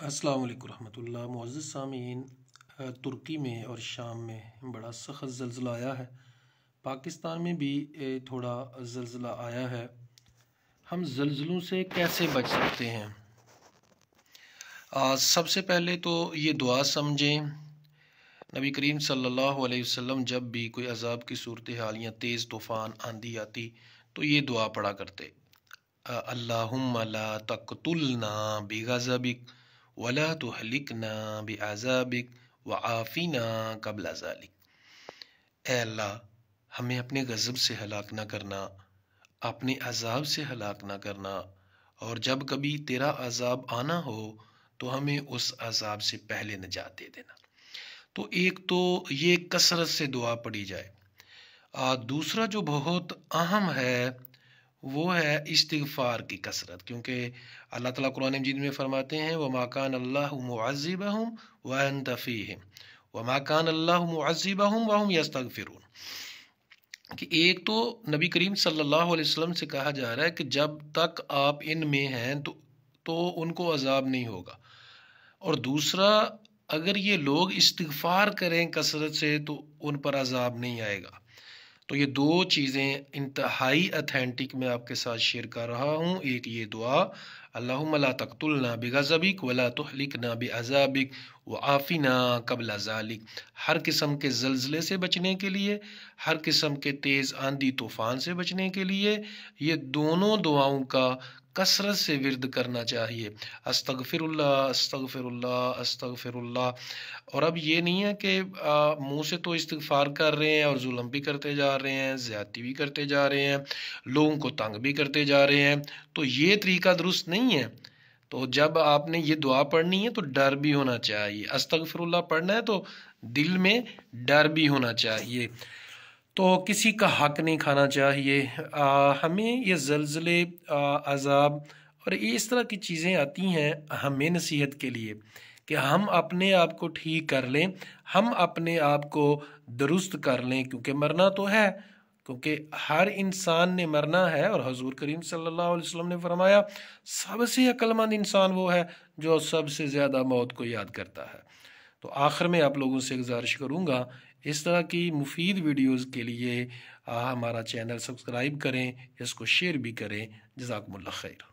अस्सलाम वालेकुम रहमतुल्लाह। मुअज़्ज़िज़ सामीन, तुर्की में और शाम में बड़ा सख्त ज़लज़ला आया है। पाकिस्तान में भी थोड़ा ज़लज़ला आया है। हम ज़लज़लों से कैसे बच सकते हैं? सबसे पहले तो ये दुआ समझें। नबी करीम सल्लल्लाहु अलैहि वसल्लम जब भी कोई अज़ाब की सूरत हाल या तेज़ तूफ़ान आंधी आती तो ये दुआ पढ़ा करते, अल्लाहुम्मा ला तक़तुलना बिग़ज़बिक वला तुहलिकना बिअज़ाबिक व आफ़िना क़ब्ल ज़ालिक। ए अल्लाह, हमें अपने गज़ब से हलाक ना करना, अपने अज़ाब से हलाक ना करना, और जब कभी तेरा अज़ाब आना हो तो हमें उस अज़ाब से पहले निजात दे देना। तो एक तो ये कसरत से दुआ पढ़ी जाए। दूसरा जो बहुत अहम है वो है इस्तिग़फ़ार की कसरत, क्योंकि अल्लाह ताला कुरान मजीद में फरमाते हैं वमा कान अल्लाहु मुअज़्ज़िबहुम व अंत फ़ीहिम वमा कान अल्लाहु मुअज़्ज़िबहुम व हुम यस्तग़फ़िरून। कि एक तो नबी करीम सल्लल्लाहु अलैहि वसल्लम से कहा जा रहा है कि जब तक आप इनमें हैं तो उनको अज़ाब नहीं होगा, और दूसरा अगर ये लोग इस्तिग़फ़ार करें कसरत से तो उन पर अज़ाब नहीं आएगा। तो ये दो चीज़ें इंतहाई अथेंटिक मैं आपके साथ शेयर कर रहा हूँ। एक ये दुआ, अल्लाहुम्मा ला तक़तुलना बिग़ज़बिक वला तुहलिकना बिअज़ाबिक व आफ़िना क़ब्ल ज़ालिक। हर किस्म के ज़लज़ले से बचने के लिए, हर किस्म के तेज़ आंधी तूफ़ान से बचने के लिए ये दोनों दुआओं का कसरत से विर्द करना चाहिए। अस्तग़फ़िरुल्लाह अस्तग़फ़िरुल्लाह अस्तग़फ़िरुल्लाह। और अब ये नहीं है कि मुँह से तो इस्तिग़फ़ार कर रहे हैं और जुल्म भी करते जा रहे हैं, ज़्यादती भी करते जा रहे हैं, लोगों को तंग भी करते जा रहे हैं, तो ये तरीका दुरुस्त नहीं है। तो जब आपने ये दुआ पढ़नी है तो डर भी होना चाहिए। अस्तग़फ़िरुल्लाह पढ़ना है तो दिल में डर भी होना चाहिए। तो किसी का हक नहीं खाना चाहिए। हमें ये ज़लज़ले, अज़ाब और इस तरह की चीज़ें आती हैं हमें नसीहत के लिए कि हम अपने आप को ठीक कर लें, हम अपने आप को दुरुस्त कर लें, क्योंकि मरना तो है, क्योंकि हर इंसान ने मरना है। और हजूर करीम सल्लल्लाहु अलैहि वसल्लम ने फरमाया सबसे अक्लमंद इंसान वो है जो सबसे ज़्यादा मौत को याद करता है। तो आखिर में आप लोगों से गुजारिश करूँगा, इस तरह की मुफीद वीडियोज़ के लिए हमारा चैनल सब्सक्राइब करें, इसको शेयर भी करें। जज़ाकुमुल्लाह खैर।